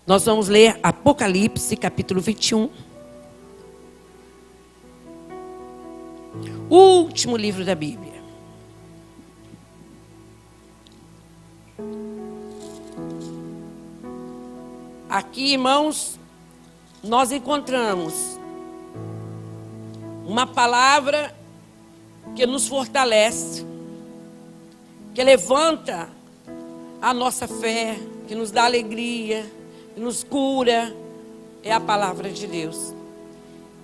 Nós vamos ler Apocalipse, capítulo 21. O último livro da Bíblia. Aqui, irmãos, nós encontramos uma palavra que nos fortalece, que levanta a nossa fé, que nos dá alegria, que nos cura, é a palavra de Deus.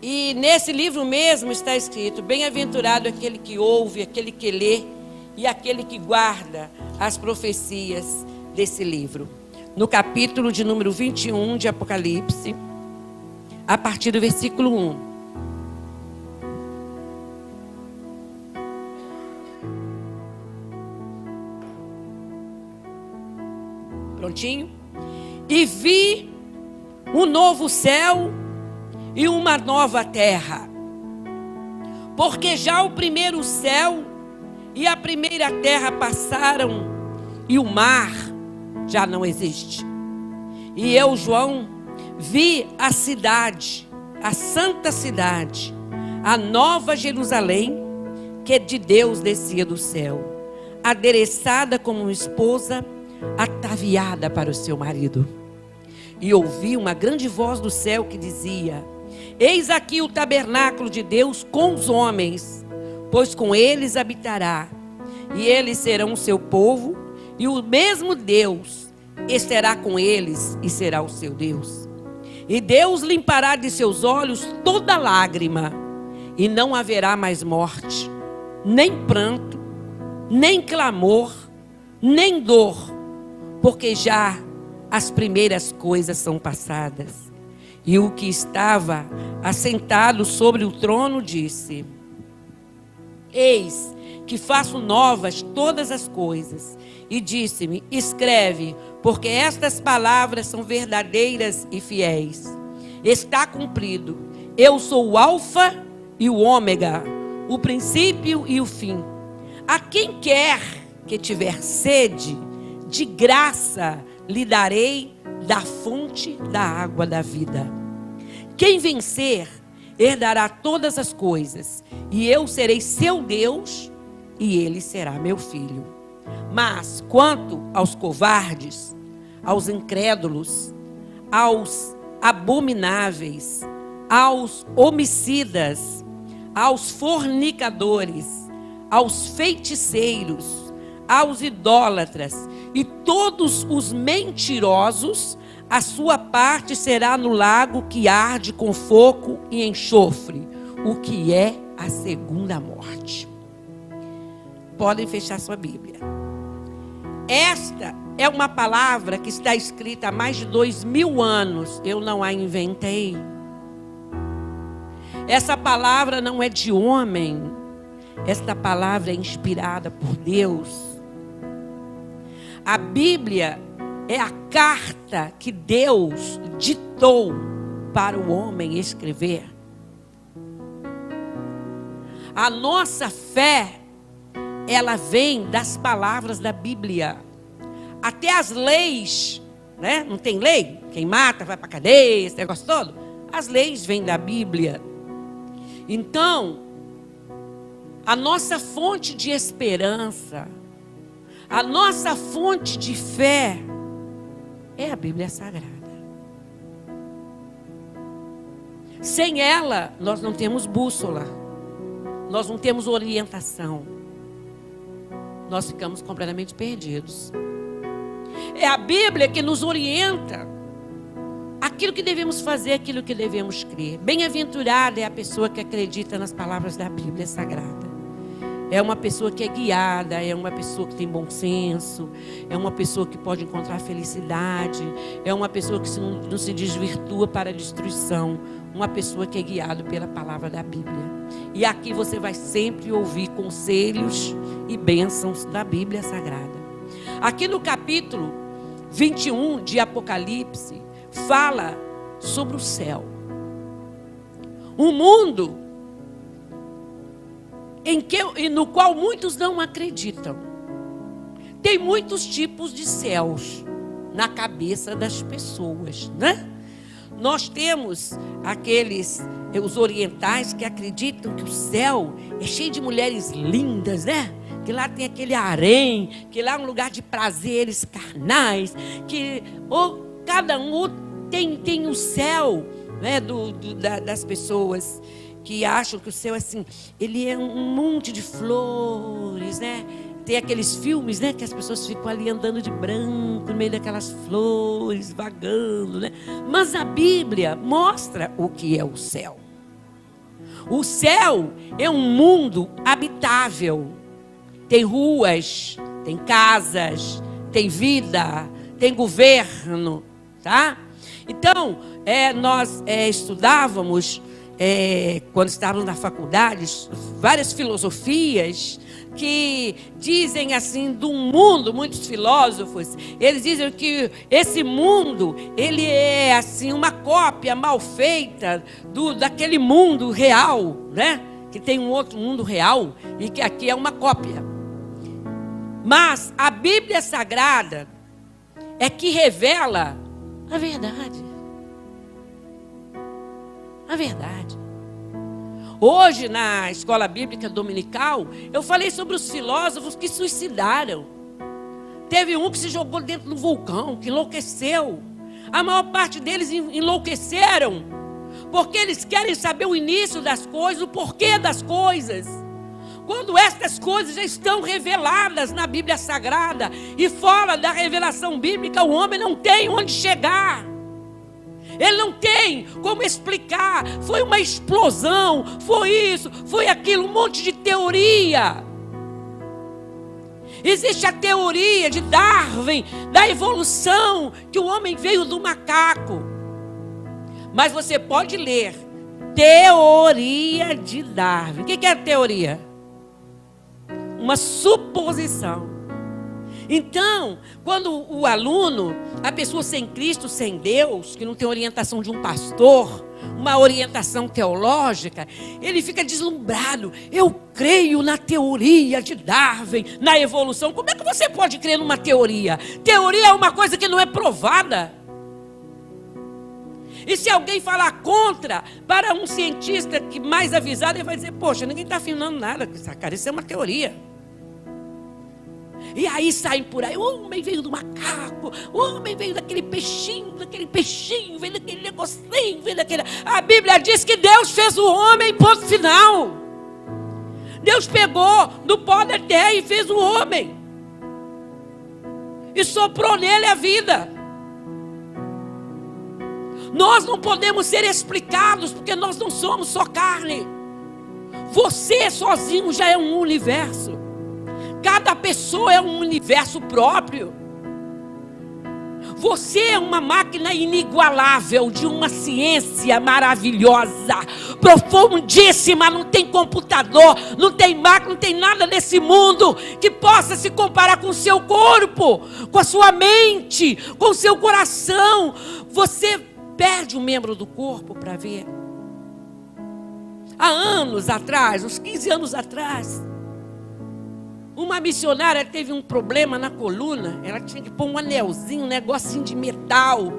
E nesse livro mesmo está escrito: bem-aventurado aquele que ouve, aquele que lê e aquele que guarda as profecias desse livro. No capítulo de número 21 de Apocalipse, a partir do versículo 1. Prontinho? E vi um novo céu e uma nova terra, porque já o primeiro céu e a primeira terra passaram, e o mar já não existe. E eu, João, vi a cidade, a santa cidade, a nova Jerusalém, que de Deus descia do céu, adereçada como uma esposa ataviada para o seu marido. E ouvi uma grande voz do céu que dizia: eis aqui o tabernáculo de Deus com os homens, pois com eles habitará, e eles serão o seu povo, e o mesmo Deus estará com eles e será o seu Deus. E Deus limpará de seus olhos toda lágrima, e não haverá mais morte, nem pranto, nem clamor, nem dor, porque já as primeiras coisas são passadas. E o que estava assentado sobre o trono disse: eis que faço novas todas as coisas. E disse-me: escreve, porque estas palavras são verdadeiras e fiéis. Está cumprido. Eu sou o Alfa e o Ômega, o princípio e o fim. A quem quer que tiver sede, de graça lhe darei da fonte da água da vida. Quem vencer, herdará todas as coisas, e eu serei seu Deus, e ele será meu filho. Mas quanto aos covardes, aos incrédulos, aos abomináveis, aos homicidas, aos fornicadores, aos feiticeiros, aos idólatras e todos os mentirosos, a sua parte será no lago que arde com fogo e enxofre, o que é a segunda morte. Podem fechar sua Bíblia. Esta é uma palavra que está escrita há mais de 2000 anos. Eu não a inventei. Essa palavra não é de homem. Esta palavra é inspirada por Deus. A Bíblia é a carta que Deus ditou para o homem escrever. A nossa fé, ela vem das palavras da Bíblia. Até as leis, né? Não tem lei? Quem mata vai para a cadeia, esse negócio todo. As leis vêm da Bíblia. Então, a nossa fonte de esperança, a nossa fonte de fé é a Bíblia Sagrada. Sem ela, nós não temos bússola, nós não temos orientação, nós ficamos completamente perdidos. É a Bíblia que nos orienta aquilo que devemos fazer, aquilo que devemos crer. Bem-aventurada é a pessoa que acredita nas palavras da Bíblia Sagrada. É uma pessoa que é guiada, é uma pessoa que tem bom senso, é uma pessoa que pode encontrar felicidade, é uma pessoa que não se desvirtua para a destruição, uma pessoa que é guiada pela palavra da Bíblia. E aqui você vai sempre ouvir conselhos e bênçãos da Bíblia Sagrada. Aqui no capítulo 21 de Apocalipse, fala sobre o céu. Um mundo no qual muitos não acreditam. Tem muitos tipos de céus. na cabeça das pessoas, né? Nós temos os orientais que acreditam que o céu é cheio de mulheres lindas, né? Que lá tem aquele harém, que lá é um lugar de prazeres carnais, que cada um tem o céu, né? Das pessoas que acham que o céu, assim, ele é um monte de flores, né? Tem aqueles filmes, né, que as pessoas ficam ali andando de branco no meio daquelas flores, vagando, né? Mas a Bíblia mostra o que é o céu. O céu é um mundo habitável. Tem ruas, tem casas, tem vida, tem governo, tá? Então, nós estudávamos, quando estávamos na faculdade, várias filosofias que dizem assim, de um mundo, muitos filósofos, eles dizem que esse mundo, ele é assim, uma cópia mal feita daquele mundo real, né? Que tem um outro mundo real e que aqui é uma cópia. Mas a Bíblia Sagrada é que revela a verdade. A verdade. Hoje, na escola bíblica dominical, eu falei sobre os filósofos que suicidaram. Teve um que se jogou dentro do vulcão, que enlouqueceu. A maior parte deles enlouqueceram, porque eles querem saber o início das coisas, o porquê das coisas. Quando estas coisas já estão reveladas na Bíblia Sagrada, e fora da revelação bíblica, o homem não tem onde chegar. Ele não tem como explicar. Foi uma explosão, foi isso, foi aquilo, um monte de teoria. Existe a teoria de Darwin, da evolução, que o homem veio do macaco. Mas você pode ler teoria de Darwin. O que é a teoria? Uma suposição. Então, quando o aluno, a pessoa sem Cristo, sem Deus, que não tem orientação de um pastor, uma orientação teológica, ele fica deslumbrado. Eu creio na teoria de Darwin, na evolução. Como é que você pode crer numa teoria? Teoria é uma coisa que não é provada. E se alguém falar contra, para um cientista que mais avisado, ele vai dizer, poxa, ninguém está afirmando nada, cara, isso é uma teoria. E aí saem por aí, o homem veio do macaco, o homem veio daquele peixinho, veio daquele negocinho, veio daquele... A Bíblia diz que Deus fez o homem, ponto final. Deus pegou do pó da terra e fez o homem. E soprou nele a vida. Nós não podemos ser explicados, porque nós não somos só carne. Você sozinho já é um universo. Cada pessoa é um universo próprio. Você é uma máquina inigualável, de uma ciência maravilhosa, profundíssima. Não tem computador, não tem máquina, não tem nada nesse mundo que possa se comparar com o seu corpo, com a sua mente, com o seu coração. Você perde um membro do corpo para ver. Há anos atrás, uns 15 anos atrás, uma missionária teve um problema na coluna. Ela tinha que pôr um anelzinho, um negocinho de metal.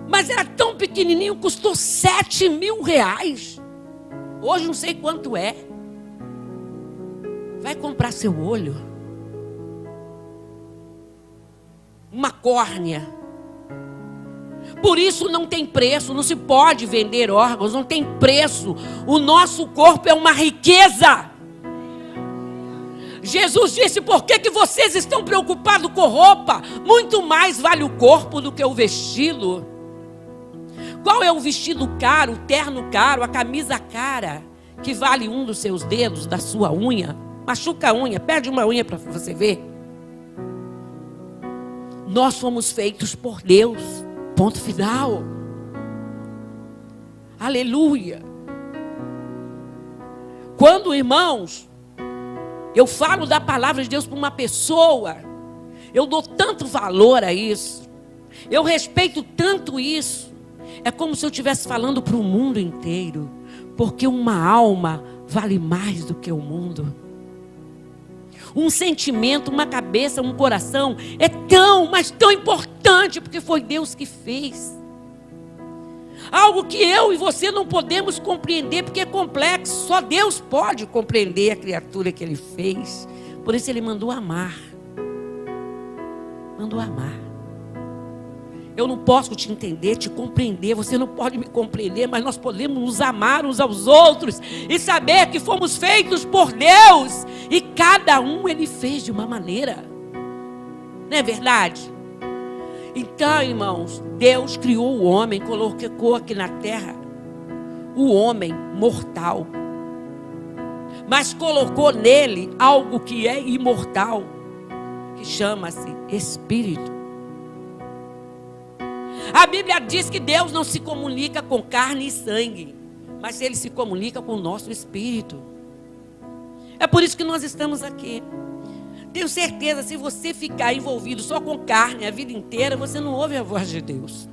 Mas era tão pequenininho, custou 7.000 reais. Hoje não sei quanto é. Vai comprar seu olho. Uma córnea. Por isso não tem preço, não se pode vender órgãos, não tem preço. O nosso corpo é uma riqueza. Jesus disse, por que vocês estão preocupados com roupa? Muito mais vale o corpo do que o vestido. Qual é o vestido caro, o terno caro, a camisa cara, que vale um dos seus dedos, da sua unha? Machuca a unha, perde uma unha para você ver. Nós fomos feitos por Deus, ponto final. Aleluia. Quando, irmãos, eu falo da palavra de Deus para uma pessoa, eu dou tanto valor a isso, eu respeito tanto isso, é como se eu estivesse falando para o mundo inteiro, porque uma alma vale mais do que o mundo. um sentimento, uma cabeça, um coração é tão, mas tão importante, porque foi Deus que fez. Algo que eu e você não podemos compreender, porque é complexo. Só Deus pode compreender a criatura que Ele fez. Por isso Ele mandou amar. Mandou amar. Eu não posso te entender, te compreender. Você não pode me compreender, mas nós podemos nos amar uns aos outros e saber que fomos feitos por Deus. E cada um Ele fez de uma maneira. Não é verdade? Então, irmãos, Deus criou o homem, colocou aqui na terra o homem mortal, mas colocou nele algo que é imortal, que chama-se Espírito. A Bíblia diz que Deus não se comunica com carne e sangue, mas Ele se comunica com o nosso Espírito. É por isso que nós estamos aqui. Tenho certeza, se você ficar envolvido só com carne a vida inteira, você não ouve a voz de Deus.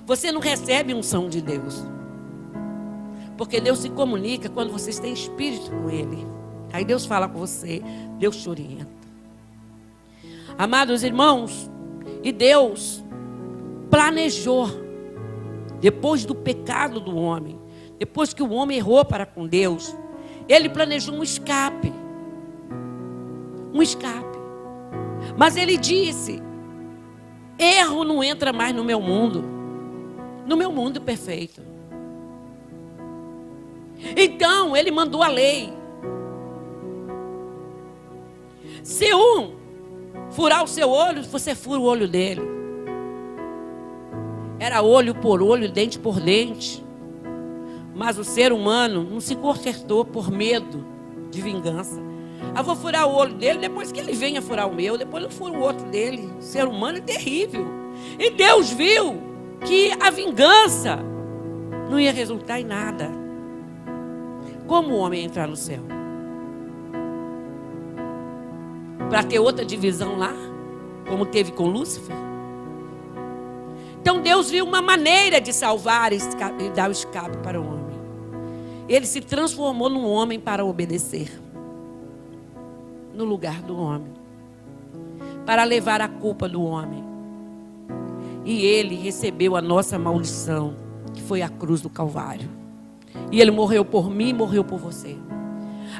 Você não recebe unção de Deus. Porque Deus se comunica quando vocês têm espírito com Ele. Aí Deus fala com você, Deus te orienta. Amados irmãos, e Deus planejou, depois do pecado do homem, depois que o homem errou para com Deus, Ele planejou um escape. Um escape. Mas Ele disse: erro não entra mais no meu mundo. No meu mundo perfeito. Então Ele mandou a lei. Se um furar o seu olho, você fura o olho dele. Era olho por olho, dente por dente. Mas o ser humano não se consertou por medo de vingança. Eu vou furar o olho dele, depois que ele venha furar o meu, depois eu furo o outro dele. O ser humano é terrível. E Deus viu que a vingança não ia resultar em nada. Como o homem ia entrar no céu? Para ter outra divisão lá, como teve com Lúcifer? Então Deus viu uma maneira de salvar e dar o escape para o homem. Ele se transformou num homem para obedecer. No lugar do homem, para levar a culpa do homem. E Ele recebeu a nossa maldição, que foi a cruz do Calvário. E Ele morreu por mim e morreu por você.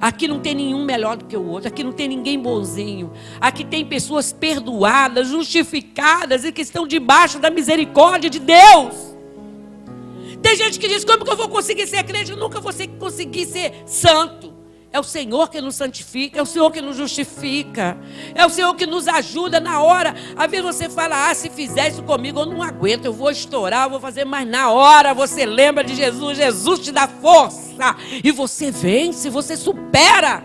Aqui não tem nenhum melhor do que o outro. Aqui não tem ninguém bonzinho. Aqui tem pessoas perdoadas, justificadas e que estão debaixo da misericórdia de Deus. Tem gente que diz: como que eu vou conseguir ser crente? Eu nunca vou conseguir ser santo. É o Senhor que nos santifica, é o Senhor que nos justifica, é o Senhor que nos ajuda na hora. Às vezes você fala: se fizer isso comigo eu não aguento, eu vou estourar, eu vou fazer. Mas na hora você lembra de Jesus, Jesus te dá força e você vence, você supera.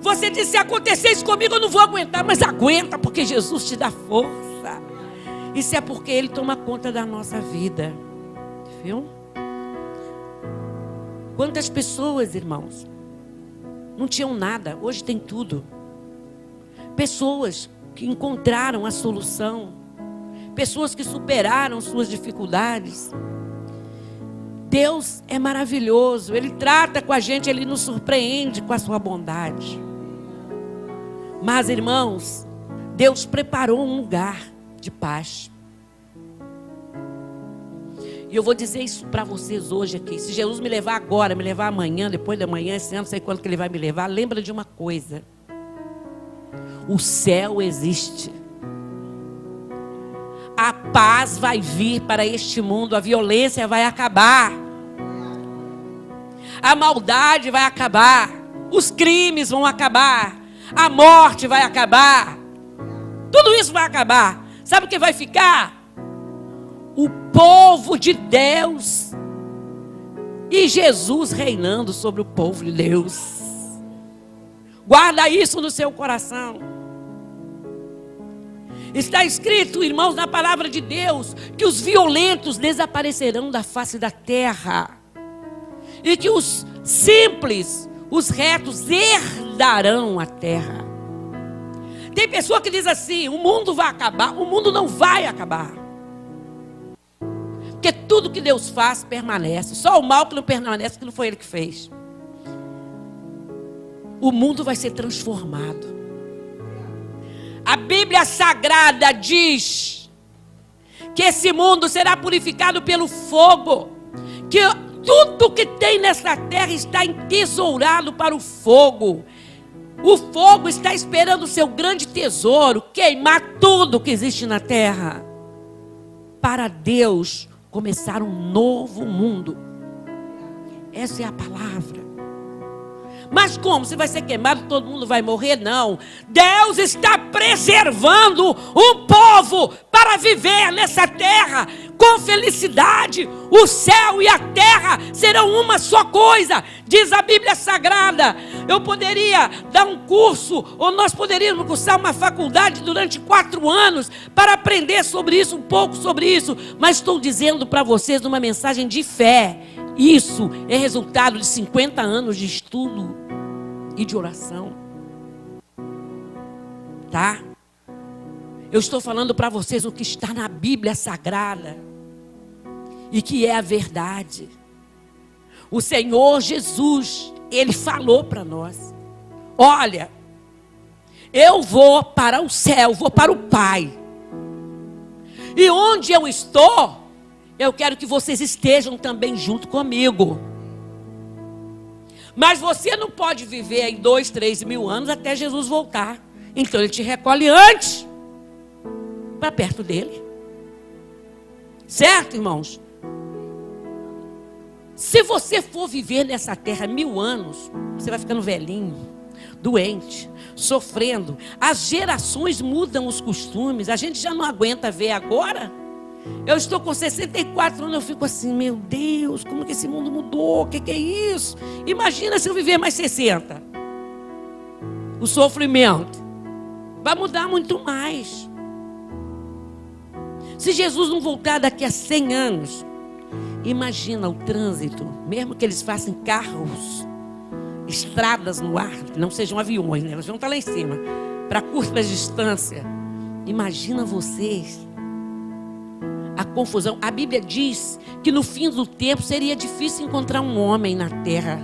Você diz: se acontecer isso comigo eu não vou aguentar, mas aguenta, porque Jesus te dá força. Isso é porque Ele toma conta da nossa vida, viu? Quantas pessoas, irmãos, não tinham nada, hoje tem tudo. Pessoas que encontraram a solução. Pessoas que superaram suas dificuldades. Deus é maravilhoso. Ele trata com a gente, Ele nos surpreende com a sua bondade. Mas, irmãos, Deus preparou um lugar de paz. E eu vou dizer isso para vocês hoje aqui. Se Jesus me levar agora, me levar amanhã, depois da manhã, esse ano, não sei quando que Ele vai me levar, lembra de uma coisa: o céu existe. A paz vai vir para este mundo, a violência vai acabar. A maldade vai acabar. Os crimes vão acabar. A morte vai acabar. Tudo isso vai acabar. Sabe o que vai ficar? O povo de Deus e Jesus reinando sobre o povo de Deus. Guarda isso no seu coração. Está escrito, irmãos, na palavra de Deus, que os violentos desaparecerão da face da terra e que os simples, os retos, herdarão a terra. Tem pessoa que diz assim: o mundo vai acabar. O mundo não vai acabar. Porque tudo que Deus faz permanece. Só o mal que não permanece, que não foi Ele que fez. o mundo vai ser transformado. A Bíblia Sagrada diz que esse mundo será purificado pelo fogo, que tudo que tem nessa terra está entesourado para o fogo. O fogo está esperando o seu grande tesouro, queimar tudo que existe na terra, para Deus começar um novo mundo. Essa é a palavra. Mas como? Se vai ser queimado, todo mundo vai morrer? Não. Deus está preservando um povo para viver nessa terra com felicidade. O céu e a terra serão uma só coisa, diz a Bíblia Sagrada. Eu poderia dar um curso, ou nós poderíamos cursar uma faculdade durante 4 anos para aprender sobre isso, um pouco sobre isso. Mas estou dizendo para vocês uma mensagem de fé. Isso é resultado de 50 anos de estudo e de oração. Tá? Eu estou falando para vocês o que está na Bíblia Sagrada e que é a verdade. O Senhor Jesus, Ele falou para nós: olha, eu vou para o céu, vou para o Pai. E onde eu estou, eu quero que vocês estejam também junto comigo. Mas você não pode viver aí 2, 3 mil anos até Jesus voltar. Então Ele te recolhe antes, para perto dEle. Certo, irmãos? Se você for viver nessa terra 1000 anos, você vai ficando velhinho, doente, sofrendo. As gerações mudam os costumes. A gente já não aguenta ver agora. Eu estou com 64 anos, eu fico assim, meu Deus, como que esse mundo mudou? O que é isso? Imagina se eu viver mais 60. O sofrimento vai mudar muito mais. Se Jesus não voltar daqui a 100 anos, imagina o trânsito, mesmo que eles façam carros, estradas no ar, não sejam aviões, né? Eles vão estar lá em cima, para curta distância. Imagina vocês a confusão. A Bíblia diz que no fim do tempo seria difícil encontrar um homem na terra,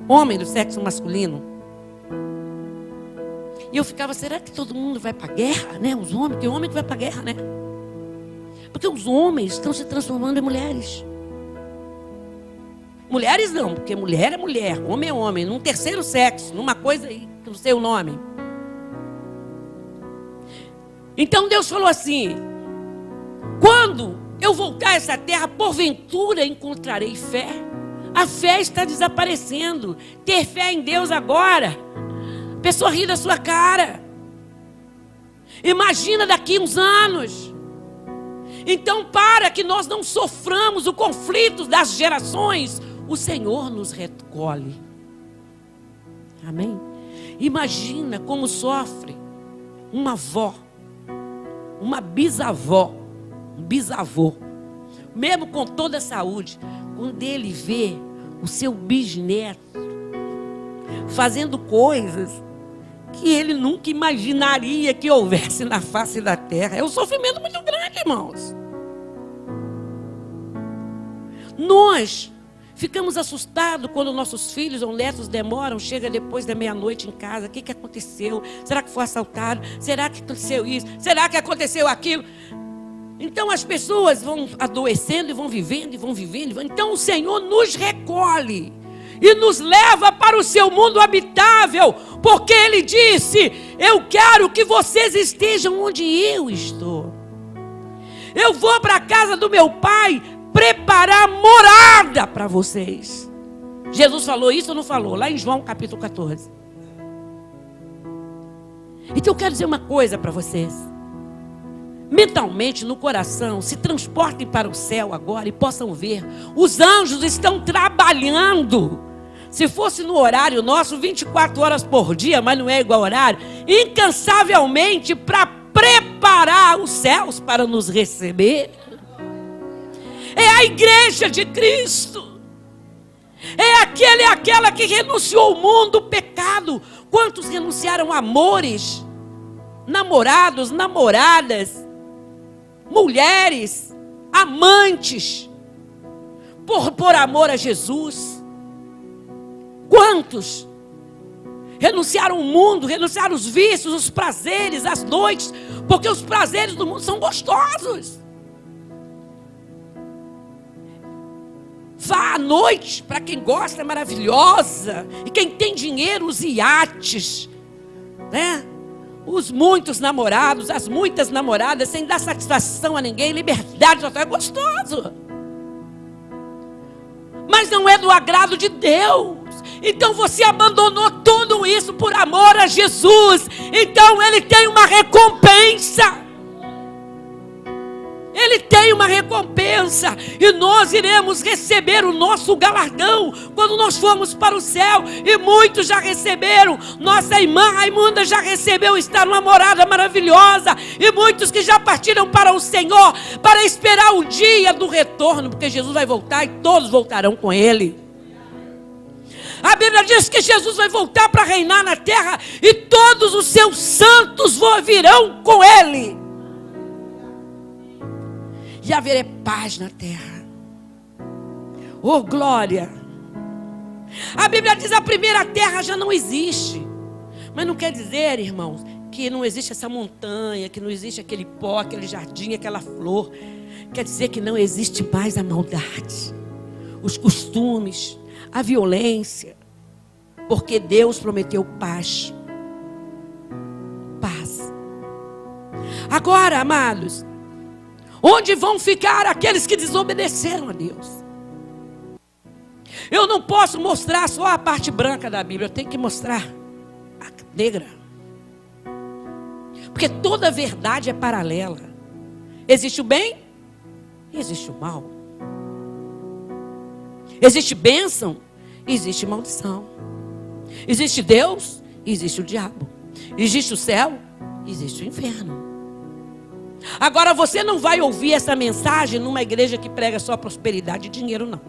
homem do sexo masculino. E eu ficava, será que todo mundo vai para a guerra, né? Os homens, que homem que vai para a guerra, né? Porque os homens estão se transformando em mulheres. Mulheres não, porque mulher é mulher, homem é homem, num terceiro sexo, numa coisa aí, que não sei o nome. Então Deus falou assim: quando eu voltar a essa terra, porventura encontrarei fé? A fé está desaparecendo. Ter fé em Deus agora, a pessoa ri da sua cara. Imagina daqui uns anos. Então, para que nós não soframos o conflito das gerações, o Senhor nos recolhe. Amém? Imagina como sofre uma avó, uma bisavó, um bisavô, mesmo com toda a saúde, quando ele vê o seu bisneto fazendo coisas que ele nunca imaginaria que houvesse na face da terra. É um sofrimento muito grande, irmãos. Nós ficamos assustados quando nossos filhos ou netos demoram, chega depois da meia-noite em casa. O que aconteceu? Será que foi assaltado? Será que aconteceu isso? Será que aconteceu aquilo? Então as pessoas vão adoecendo e vão vivendo e vão vivendo. Então o Senhor nos recolhe e nos leva para o seu mundo habitável, porque Ele disse: eu quero que vocês estejam onde eu estou. Eu vou para a casa do meu Pai preparar morada para vocês. Jesus falou isso ou não falou? Lá em João capítulo 14. Então eu quero dizer uma coisa para vocês. Mentalmente, no coração, se transportem para o céu agora e possam ver. Os anjos estão trabalhando. Se fosse no horário nosso, 24 horas por dia, mas não é igual horário, incansavelmente para preparar os céus para nos receber. É a igreja de Cristo. É aquele e aquela que renunciou ao mundo, o pecado. Quantos renunciaram a amores? Namorados, namoradas, mulheres, amantes, por amor a Jesus. Quantos? renunciar ao mundo, renunciar aos vícios, os prazeres, as noites, porque os prazeres do mundo são gostosos. Vá à noite, para quem gosta, é maravilhosa. E quem tem dinheiro, os iates, né? Os muitos namorados, as muitas namoradas, sem dar satisfação a ninguém, liberdade total, é gostoso. Mas não é do agrado de Deus. Então você abandonou tudo isso por amor a Jesus. Então Ele tem uma recompensa. Ele tem uma recompensa. E nós iremos receber o nosso galardão quando nós formos para o céu. E muitos já receberam. Nossa irmã Raimunda já recebeu, está numa morada maravilhosa. E muitos que já partiram para o Senhor, para esperar o dia do retorno, porque Jesus vai voltar e todos voltarão com Ele. A Bíblia diz que Jesus vai voltar para reinar na terra e todos os seus santos virão com Ele. E haverá paz na terra. Oh, glória! A Bíblia diz que a primeira terra já não existe. Mas não quer dizer, irmãos, que não existe essa montanha, que não existe aquele pó, aquele jardim, aquela flor. Quer dizer que não existe mais a maldade, os costumes, a violência. Porque Deus prometeu paz. Paz. Agora, amados, onde vão ficar aqueles que desobedeceram a Deus? Eu não posso mostrar só a parte branca da Bíblia, eu tenho que mostrar a negra. Porque toda verdade é paralela. Existe o bem e existe o mal. Existe bênção e existe maldição. Existe Deus e existe o diabo. Existe o céu e existe o inferno. Agora você não vai ouvir essa mensagem numa igreja que prega só prosperidade e dinheiro, não.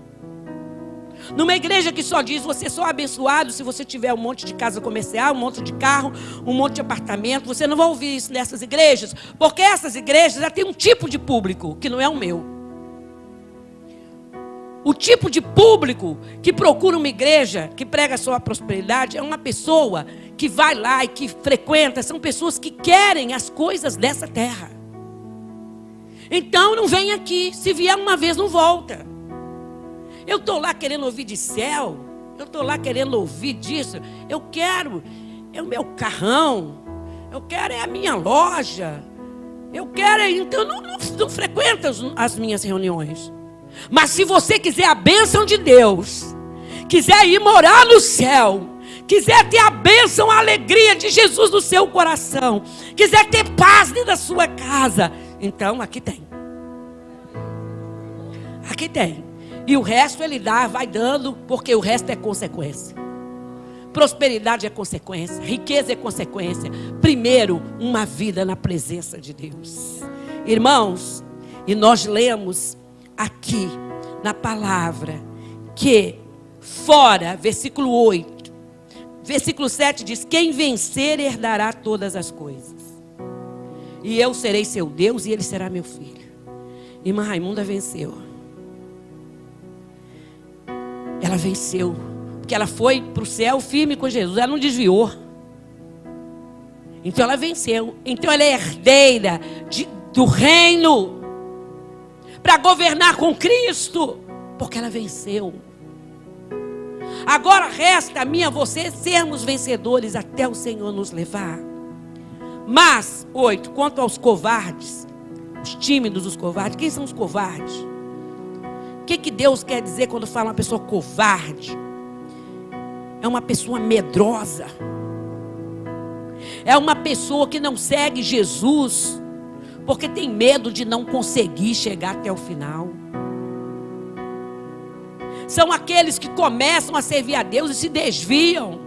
Numa igreja que só diz você é só abençoado se você tiver um monte de casa comercial, um monte de carro, um monte de apartamento. Você não vai ouvir isso nessas igrejas, porque essas igrejas já tem um tipo de público que não é o meu. O tipo de público que procura uma igreja que prega só a prosperidade é uma pessoa que vai lá e que frequenta, são pessoas que querem as coisas dessa terra. Então não vem aqui, se vier uma vez não volta. Eu estou lá querendo ouvir de céu, eu estou lá querendo ouvir disso, eu quero, é o meu carrão, eu quero é a minha loja, eu quero, então não frequenta as minhas reuniões. Mas se você quiser a bênção de Deus, quiser ir morar no céu, quiser ter a bênção, a alegria de Jesus no seu coração, quiser ter paz dentro da sua casa, então aqui tem. Aqui tem. E o resto Ele dá, vai dando, porque o resto é consequência. Prosperidade é consequência, riqueza é consequência. Primeiro, uma vida na presença de Deus. Irmãos, e nós lemos aqui na palavra que fora, versículo 8, versículo 7 diz: quem vencer herdará todas as coisas, e eu serei seu Deus e ele será meu filho. Irmã Raimunda venceu. Ela venceu, porque ela foi para o céu firme com Jesus, ela não desviou. Então ela venceu. Então ela é herdeira do reino, para governar com Cristo, porque ela venceu. Agora resta a mim e a você sermos vencedores até o Senhor nos levar. Mas, 8, quanto aos covardes, os tímidos, os covardes, quem são os covardes? O que Deus quer dizer quando fala uma pessoa covarde? É uma pessoa medrosa. É uma pessoa que não segue Jesus porque tem medo de não conseguir chegar até o final. São aqueles que começam a servir a Deus e se desviam.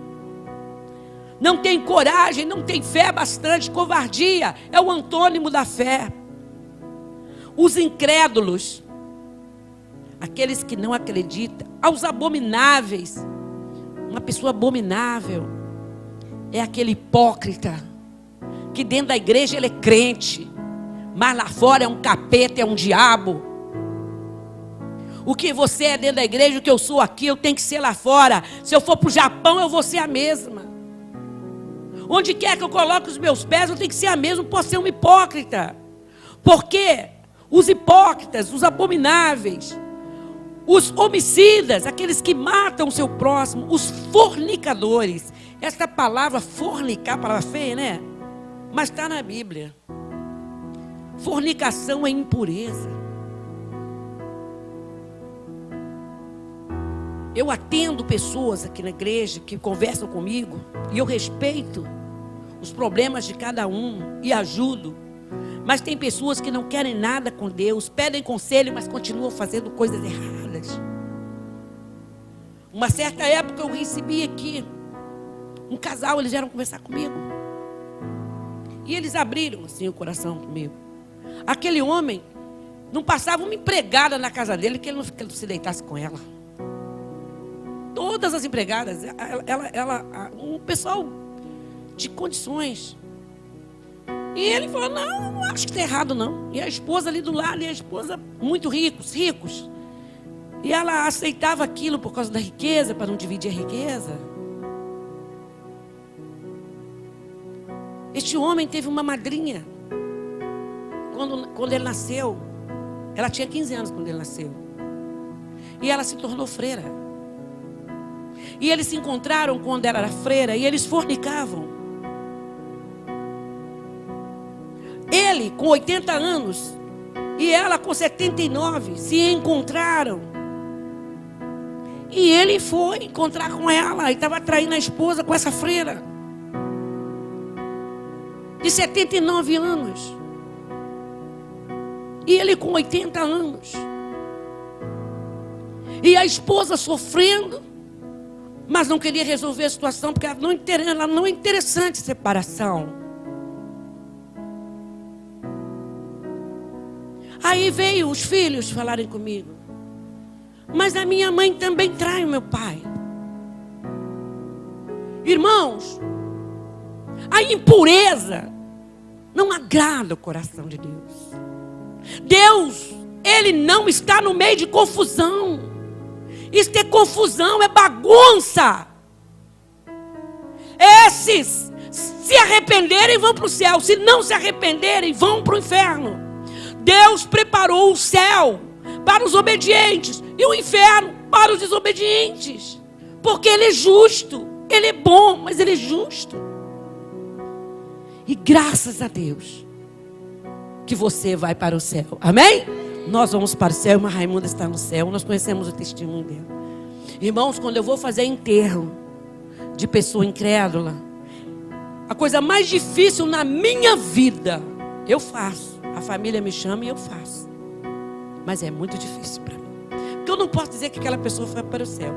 Não tem coragem, não tem fé bastante. Covardia é o antônimo da fé. Os incrédulos, aqueles que não acreditam, aos abomináveis. Uma pessoa abominável é aquele hipócrita que dentro da igreja ele é crente, mas lá fora é um capeta, é um diabo. O que você é dentro da igreja, o que eu sou aqui, eu tenho que ser lá fora. Se eu for para o Japão, eu vou ser a mesma. Onde quer que eu coloque os meus pés, eu tenho que ser a mesma, não posso ser um hipócrita. Porque os hipócritas, os abomináveis, os homicidas, aqueles que matam o seu próximo, os fornicadores. Esta palavra fornicar, palavra feia, né? Mas está na Bíblia. Fornicação é impureza. Eu atendo pessoas aqui na igreja que conversam comigo e eu respeito os problemas de cada um e ajudo. Mas tem pessoas que não querem nada com Deus, pedem conselho, mas continuam fazendo coisas erradas. Uma certa época eu recebi aqui um casal, eles vieram conversar comigo. E eles abriram assim o coração comigo. Aquele homem não passava uma empregada na casa dele que ele não se deitasse com ela. Todas as empregadas, um pessoal de condições. E ele falou, não acho que está errado não. E a esposa ali do lado, e a esposa muito ricos. E ela aceitava aquilo por causa da riqueza, para não dividir a riqueza. Este homem teve uma madrinha. Quando ele nasceu, ela tinha 15 anos quando ele nasceu. E ela se tornou freira. E eles se encontraram quando ela era freira e eles fornicavam. Ele com 80 anos e ela com 79 se encontraram. E ele foi encontrar com ela e estava traindo a esposa com essa freira de 79 anos. E ele com 80 anos. E a esposa sofrendo, mas não queria resolver a situação, porque ela não é interessante separação. Aí veio os filhos falarem comigo. Mas a minha mãe também trai o meu pai. Irmãos, a impureza não agrada o coração de Deus. Deus, Ele não está no meio de confusão. Isso é confusão, é bagunça. Esses se arrependerem vão para o céu. Se não se arrependerem, vão para o inferno. Deus preparou o céu para os obedientes e o inferno para os desobedientes. Porque Ele é justo. Ele é bom, mas Ele é justo. E graças a Deus que você vai para o céu. Amém? Nós vamos para o céu, uma Raimunda está no céu. Nós conhecemos o testemunho dela. Irmãos, quando eu vou fazer enterro de pessoa incrédula, a coisa mais difícil na minha vida, eu faço. A família me chama e eu faço. Mas é muito difícil para mim. Porque eu não posso dizer que aquela pessoa foi para o céu.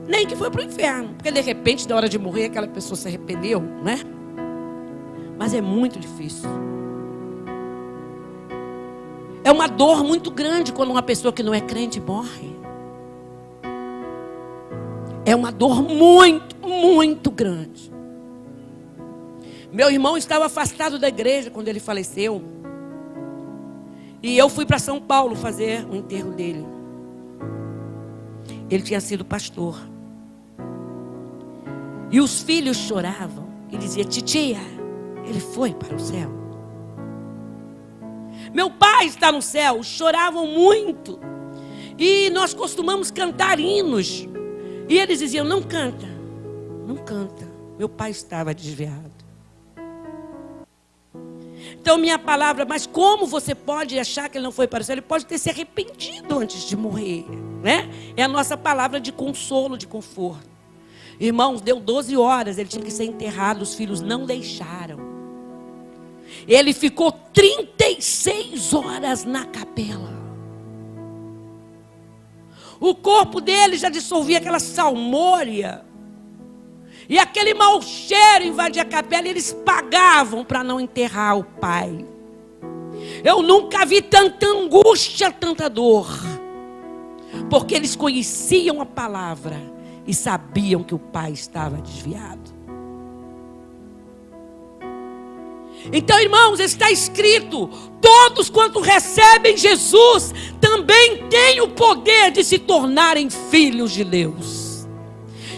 Nem que foi para o inferno. Porque de repente, na hora de morrer, aquela pessoa se arrependeu, né? Mas é muito difícil. É uma dor muito grande quando uma pessoa que não é crente morre. É uma dor muito, muito grande. Meu irmão estava afastado da igreja quando ele faleceu. E eu fui para São Paulo fazer o enterro dele. Ele tinha sido pastor. E os filhos choravam. E diziam, titia, ele foi para o céu. Meu pai está no céu. Choravam muito. E nós costumamos cantar hinos. E eles diziam, não canta. Não canta. Meu pai estava desviado. Então minha palavra, mas como você pode achar que ele não foi para o céu? Ele pode ter se arrependido antes de morrer, né? É a nossa palavra de consolo, de conforto. Irmãos, deu 12 horas, ele tinha que ser enterrado, os filhos não deixaram. Ele ficou 36 horas na capela. O corpo dele já dissolvia aquela salmônia. E aquele mau cheiro invadia a capela e eles pagavam para não enterrar o pai. Eu nunca vi tanta angústia, tanta dor. Porque eles conheciam a palavra e sabiam que o pai estava desviado. Então, irmãos, está escrito: todos quanto recebem Jesus também têm o poder de se tornarem filhos de Deus.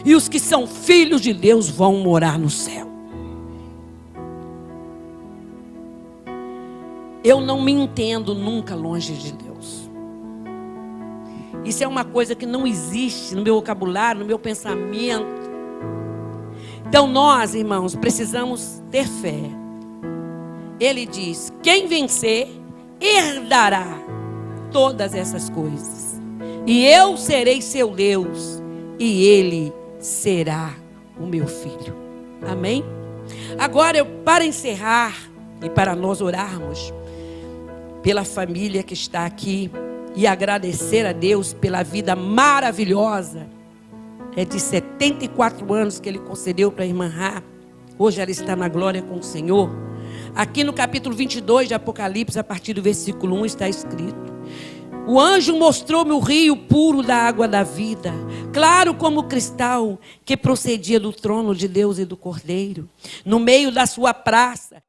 E os que são filhos de Deus vão morar no céu. eu não me entendo nunca longe de Deus. Isso é uma coisa que não existe no meu vocabulário, no meu pensamento. Então nós, irmãos, precisamos ter fé. Ele diz: quem vencer, herdará todas essas coisas. E eu serei seu Deus, e ele será o meu filho. Amém? Agora, para encerrar e para nós orarmos pela família que está aqui e agradecer a Deus pela vida maravilhosa, é de 74 anos que ele concedeu para a irmã Rá. Hoje ela está na glória com o Senhor. Aqui no capítulo 22 de Apocalipse, a partir do versículo 1, está escrito: o anjo mostrou-me o rio puro da água da vida, claro como cristal, que procedia do trono de Deus e do Cordeiro. No meio da sua praça